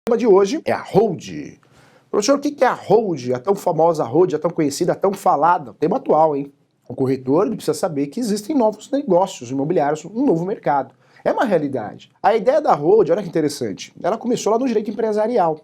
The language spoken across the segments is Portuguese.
O tema de hoje é a hold. Professor, o que é a hold? A tão famosa hold, a tão conhecida, a tão falada? Tema atual, hein? O corretor precisa saber que existem novos negócios imobiliários, um novo mercado. É uma realidade. A ideia da hold, olha que interessante, ela começou lá no direito empresarial.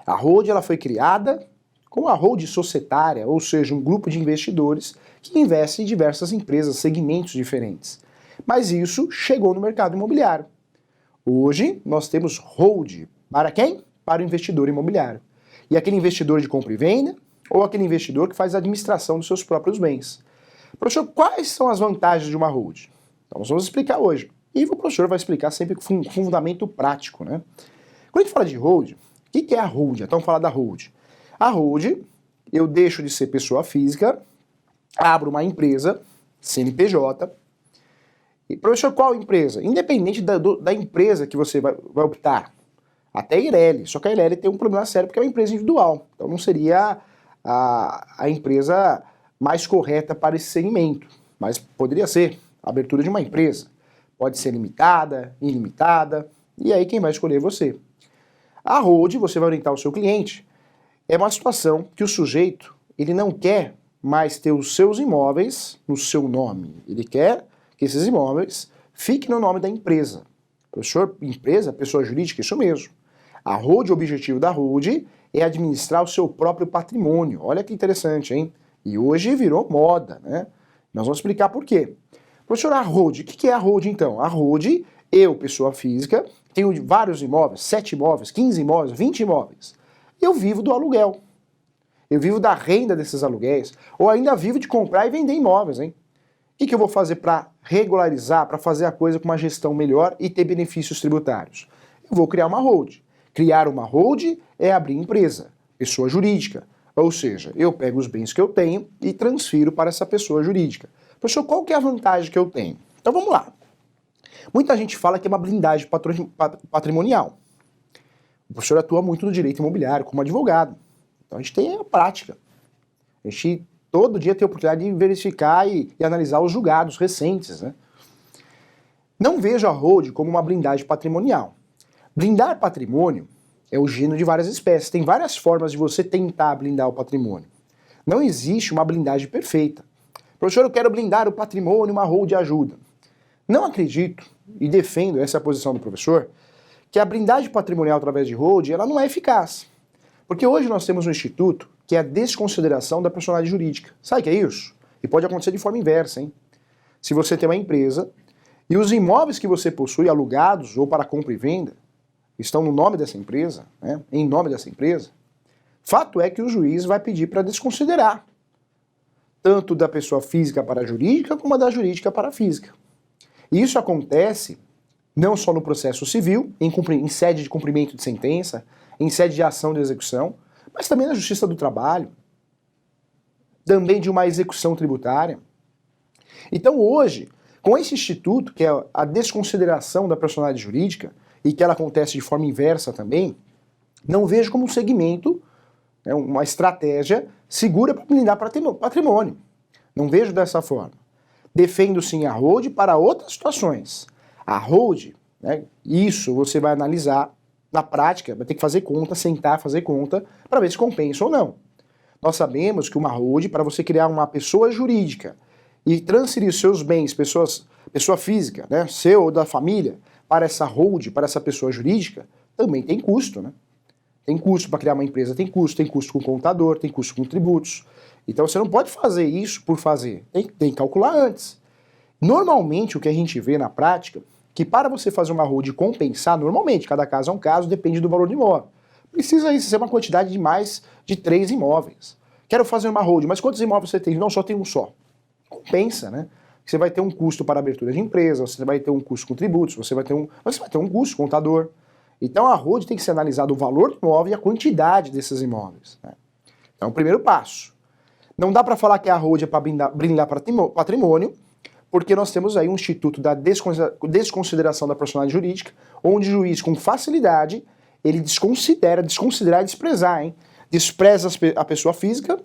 A hold ela foi criada como a hold societária, ou seja, um grupo de investidores que investe em diversas empresas, segmentos diferentes. Mas isso chegou no mercado imobiliário. Hoje nós temos hold. Para quem? Para o investidor imobiliário. E aquele investidor de compra e venda, ou aquele investidor que faz a administração dos seus próprios bens. Professor, quais são as vantagens de uma hold? Então nós vamos explicar hoje. E o professor vai explicar sempre com fundamento prático, né? Quando a gente fala de hold, o que é a hold? Então falar da hold. A hold, eu deixo de ser pessoa física, abro uma empresa, CNPJ. E, professor, qual empresa? Independente da empresa que você vai optar. Até a Eireli, só que a Eireli tem um problema sério porque é uma empresa individual, então não seria a empresa mais correta para esse segmento, mas poderia ser a abertura de uma empresa, pode ser limitada, ilimitada, e aí quem vai escolher é você. A hold, você vai orientar o seu cliente, é uma situação que o sujeito, ele não quer mais ter os seus imóveis no seu nome, ele quer que esses imóveis fiquem no nome da empresa. Professor, empresa, pessoa jurídica, isso mesmo. A hold, o objetivo da hold é administrar o seu próprio patrimônio. Olha que interessante, hein? E hoje virou moda, né? Nós vamos explicar por quê. Professor, a hold, o que é a hold então? A hold, eu, pessoa física, tenho vários imóveis, 7 imóveis, 15 imóveis, 20 imóveis. Eu vivo do aluguel. Eu vivo da renda desses aluguéis. Ou ainda vivo de comprar e vender imóveis, hein? O que eu vou fazer para regularizar, para fazer a coisa com uma gestão melhor e ter benefícios tributários? Eu vou criar uma hold. Criar uma hold é abrir empresa, pessoa jurídica. Ou seja, eu pego os bens que eu tenho e transfiro para essa pessoa jurídica. Professor, qual que é a vantagem que eu tenho? Então vamos lá. Muita gente fala que é uma blindagem patrimonial. O professor atua muito no direito imobiliário como advogado. Então a gente tem a prática. A gente todo dia tem a oportunidade de verificar e analisar os julgados recentes, né? Não vejo a hold como uma blindagem patrimonial. Blindar patrimônio é o gênero de várias espécies. Tem várias formas de você tentar blindar o patrimônio. Não existe uma blindagem perfeita. Professor, eu quero blindar o patrimônio, uma hold ajuda. Não acredito, e defendo essa posição do professor, que a blindagem patrimonial através de hold, ela não é eficaz. Porque hoje nós temos um instituto que é a desconsideração da personalidade jurídica. Sabe o que é isso? E pode acontecer de forma inversa, hein? Se você tem uma empresa e os imóveis que você possui alugados ou para compra e venda estão no nome dessa empresa, né, em nome dessa empresa, fato é que o juiz vai pedir para desconsiderar tanto da pessoa física para a jurídica como da jurídica para a física. E isso acontece não só no processo civil, em sede de cumprimento de sentença, em sede de ação de execução, mas também na Justiça do Trabalho, também de uma execução tributária. Então hoje, com esse instituto, que é a desconsideração da personalidade jurídica, e que ela acontece de forma inversa também, não vejo como um segmento, né, uma estratégia segura para blindar patrimônio. Não vejo dessa forma. Defendo sim a hold para outras situações. A hold, né, isso você vai analisar na prática, vai ter que fazer conta, sentar, fazer conta, para ver se compensa ou não. Nós sabemos que uma hold, para você criar uma pessoa jurídica e transferir seus bens, pessoa física, né, seu ou da família, para essa hold, para essa pessoa jurídica, também tem custo, né? Tem custo para criar uma empresa, tem custo com contador, tem custo com tributos. Então você não pode fazer isso por fazer, tem que calcular antes. Normalmente o que a gente vê na prática, que para você fazer uma hold compensar, normalmente, cada caso é um caso, depende do valor do imóvel. Precisa isso ser uma quantidade de mais de 3 imóveis. Quero fazer uma hold, mas quantos imóveis você tem? Não, só tem um só. Compensa, né? Você vai ter um custo para abertura de empresa, você vai ter um custo com tributos, você vai ter um custo contador. Então a hold tem que ser analisado o valor do imóvel e a quantidade desses imóveis, né? Então, o primeiro passo. Não dá para falar que a hold é para blindar patrimônio, porque nós temos aí um instituto da desconsideração da personalidade jurídica, onde o juiz, com facilidade, ele desconsiderar e desprezar, hein? Despreza a pessoa física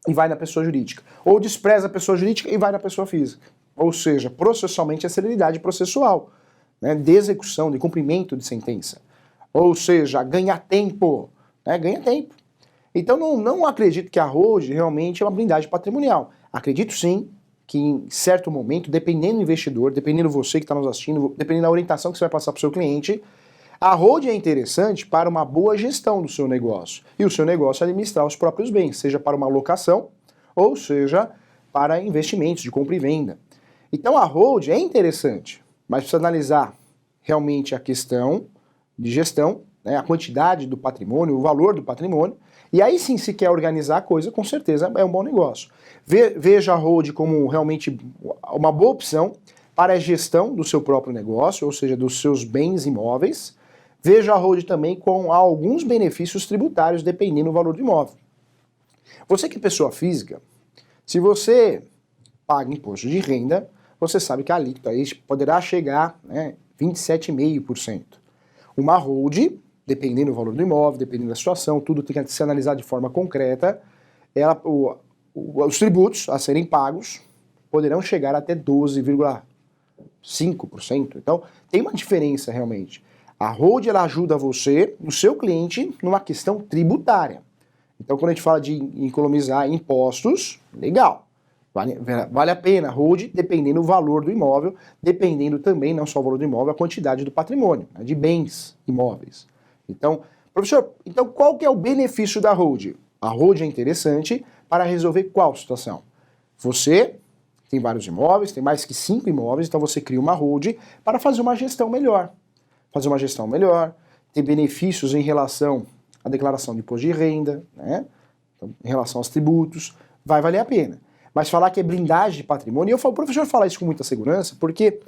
e vai na pessoa jurídica. Ou despreza a pessoa jurídica e vai na pessoa física. Ou seja, processualmente é celeridade processual, né, de execução, de cumprimento de sentença. Ou seja, ganha tempo, né? Ganha tempo. Então não acredito que a hold realmente é uma blindagem patrimonial. Acredito sim que em certo momento, dependendo do investidor, dependendo você que está nos assistindo, dependendo da orientação que você vai passar para o seu cliente, a hold é interessante para uma boa gestão do seu negócio. E o seu negócio é administrar os próprios bens, seja para uma locação ou seja para investimentos de compra e venda. Então a hold é interessante, mas precisa analisar realmente a questão de gestão, né, a quantidade do patrimônio, o valor do patrimônio, e aí sim, se quer organizar a coisa, com certeza é um bom negócio. Veja a hold como realmente uma boa opção para a gestão do seu próprio negócio, ou seja, dos seus bens imóveis. Veja a hold também com alguns benefícios tributários, dependendo do valor do imóvel. Você que é pessoa física, se você paga imposto de renda, você sabe que a alíquota aí poderá chegar a 27,5%. Uma hold, dependendo do valor do imóvel, dependendo da situação, tudo tem que ser analisado de forma concreta, os tributos a serem pagos poderão chegar até 12,5%. Então, tem uma diferença realmente. A hold ela ajuda você, o seu cliente, numa questão tributária. Então, quando a gente fala de economizar impostos, legal. Vale a pena, hold, dependendo do valor do imóvel, dependendo também, não só o valor do imóvel, a quantidade do patrimônio, né, de bens imóveis. Então, professor, então qual que é o benefício da hold? A hold é interessante para resolver qual situação? Você tem vários imóveis, tem mais que 5 imóveis, então você cria uma hold para fazer uma gestão melhor. Fazer uma gestão melhor, ter benefícios em relação à declaração de imposto de renda, né? Então, em relação aos tributos, vai valer a pena. Mas falar que é blindagem de patrimônio, e eu falo, o professor fala isso com muita segurança, porque,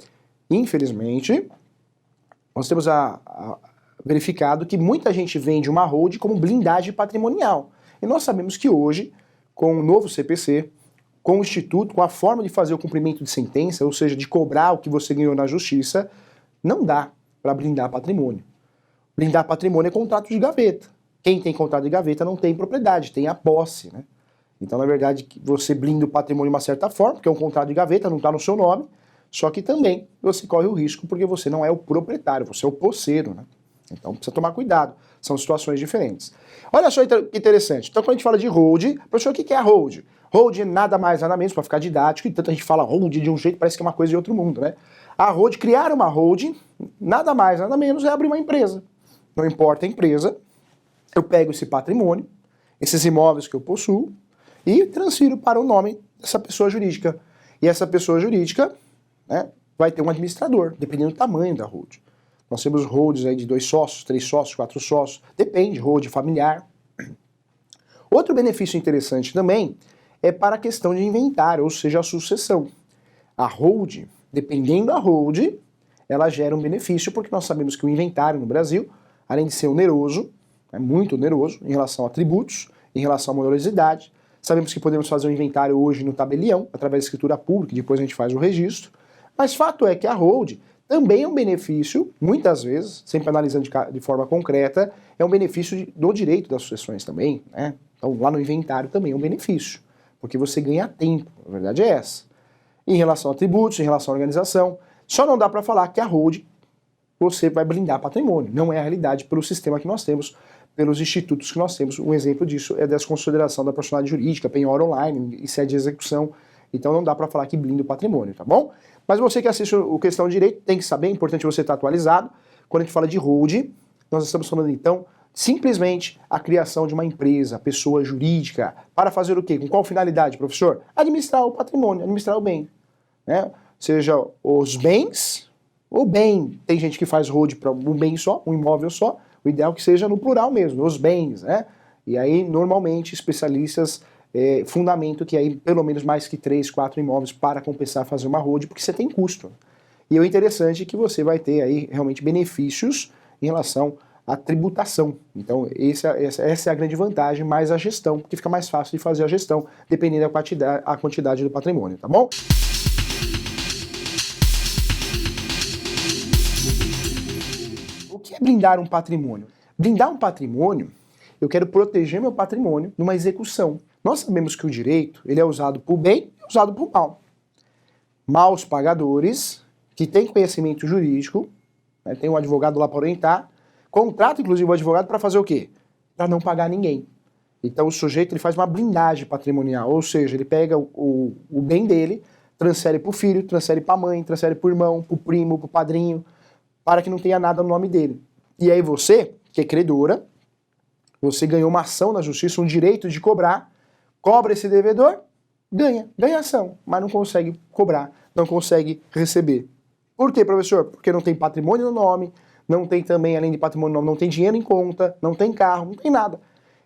infelizmente, nós temos verificado que muita gente vende uma hold como blindagem patrimonial. E nós sabemos que hoje, com o novo CPC, com o Instituto, com a forma de fazer o cumprimento de sentença, ou seja, de cobrar o que você ganhou na justiça, não dá para blindar patrimônio. Blindar patrimônio é contrato de gaveta. Quem tem contrato de gaveta não tem propriedade, tem a posse, né? Então, na verdade, você blinda o patrimônio de uma certa forma, porque é um contrato de gaveta, não está no seu nome, só que também você corre o risco porque você não é o proprietário, você é o posseiro, né? Então precisa tomar cuidado, são situações diferentes. Olha só que interessante, então quando a gente fala de hold, professor, o que é a hold? Hold é nada mais, nada menos, para ficar didático, e tanto a gente fala hold de um jeito, parece que é uma coisa de outro mundo, né? A hold, criar uma hold, nada mais, nada menos, é abrir uma empresa. Não importa a empresa, eu pego esse patrimônio, esses imóveis que eu possuo, e transfiro para o nome dessa pessoa jurídica. E essa pessoa jurídica, né, vai ter um administrador, dependendo do tamanho da hold. Nós temos holds aí de 2 sócios, 3 sócios, 4 sócios, depende, hold familiar. Outro benefício interessante também é para a questão de inventário, ou seja, a sucessão. A hold, dependendo da hold, ela gera um benefício, porque nós sabemos que o inventário no Brasil, além de ser oneroso, é muito oneroso em relação a tributos, em relação à morosidade. Sabemos que podemos fazer um inventário hoje no tabelião, através da escritura pública, e depois a gente faz o registro. Mas fato é que a hold também é um benefício, muitas vezes, sempre analisando de forma concreta, é um benefício do direito das sucessões também, né? Então lá no inventário também é um benefício, porque você ganha tempo, a verdade é essa. Em relação a tributos, em relação à organização, só não dá para falar que a hold você vai blindar patrimônio, não é a realidade pelo sistema que nós temos, pelos institutos que nós temos. Um exemplo disso é a desconsideração da personalidade jurídica, penhora online e sede de execução. Então não dá para falar que blinda o patrimônio, tá bom? Mas você que assiste o Questão de Direito tem que saber, é importante você estar atualizado. Quando a gente fala de hold, nós estamos falando então simplesmente a criação de uma empresa, pessoa jurídica, para fazer o quê? Com qual finalidade, professor? Administrar o patrimônio, administrar o bem, né? Seja os bens ou bem. Tem gente que faz hold para um bem só, um imóvel só. O ideal é que seja no plural mesmo, os bens, né? E aí, normalmente, especialistas fundamentam que aí pelo menos mais que 3, 4 imóveis para compensar fazer uma hold, porque você tem custo. E o interessante é que você vai ter aí realmente benefícios em relação à tributação. Então, essa é a grande vantagem, mais a gestão, porque fica mais fácil de fazer a gestão, dependendo da quantidade do patrimônio, tá bom? O que é blindar um patrimônio? Blindar um patrimônio, eu quero proteger meu patrimônio numa execução. Nós sabemos que o direito ele é usado por bem e usado por mal. Maus pagadores, que têm conhecimento jurídico, né, tem um advogado lá para orientar, Contrata, inclusive, o advogado para fazer o quê? Para não pagar ninguém. Então o sujeito ele faz uma blindagem patrimonial, ou seja, ele pega o bem dele, transfere para o filho, transfere para a mãe, transfere para o irmão, para o primo, para o padrinho, para que não tenha nada no nome dele. E aí você, que é credora, você ganhou uma ação na justiça, um direito de cobrar, cobra esse devedor, ganha ação, mas não consegue cobrar, não consegue receber. Por quê, professor? Porque não tem patrimônio no nome, não tem também, além de patrimônio no nome, não tem dinheiro em conta, não tem carro, não tem nada.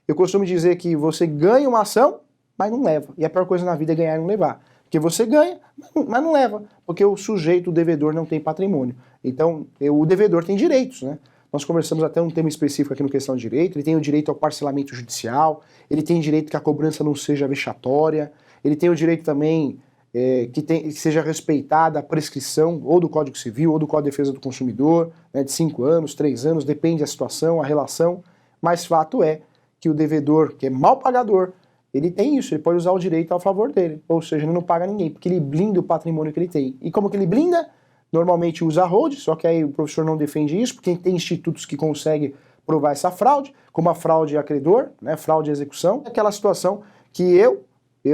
Eu costumo dizer que você ganha uma ação, mas não leva. E a pior coisa na vida é ganhar e não levar. Porque você ganha, mas não leva. Porque o sujeito, o devedor, não tem patrimônio. Então, o devedor tem direitos, né? Nós conversamos até um tema específico aqui no Questão de Direito. Ele tem o direito ao parcelamento judicial, ele tem direito que a cobrança não seja vexatória, ele tem o direito também que seja respeitada a prescrição ou do Código Civil ou do Código de Defesa do Consumidor, né, de 5 anos, 3 anos, depende da situação, a relação, mas fato é que o devedor, que é mal pagador, ele tem isso, ele pode usar o direito a favor dele, ou seja, ele não paga ninguém, porque ele blinda o patrimônio que ele tem. E como que ele blinda? Normalmente usa a hold, só que aí o professor não defende isso, porque tem institutos que conseguem provar essa fraude, como a fraude acreedor, né, fraude e execução, aquela situação que eu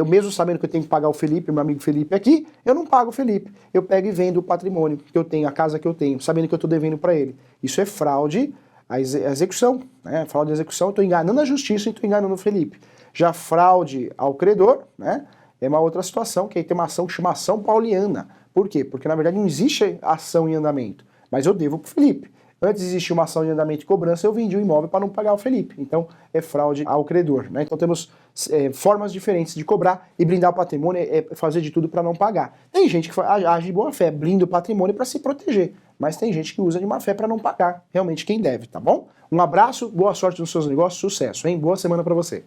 mesmo sabendo que eu tenho que pagar o Felipe, meu amigo Felipe aqui, eu não pago o Felipe. Eu pego e vendo o patrimônio que eu tenho, a casa que eu tenho, sabendo que eu estou devendo para ele. Isso é fraude à execução, né? Fraude à execução, eu estou enganando a justiça e estou enganando o Felipe. Já fraude ao credor, né? É uma outra situação, que aí tem uma ação que chama ação pauliana. Por quê? Porque na verdade não existe ação em andamento, mas eu devo para o Felipe. Antes existia uma ação de andamento e cobrança, eu vendi o imóvel para não pagar o Felipe. Então, é fraude ao credor, né? Então temos formas diferentes de cobrar e blindar o patrimônio, é fazer de tudo para não pagar. Tem gente que age de boa fé, blinda o patrimônio para se proteger, mas tem gente que usa de má fé para não pagar realmente quem deve, tá bom? Um abraço, boa sorte nos seus negócios, sucesso, hein? Boa semana para você.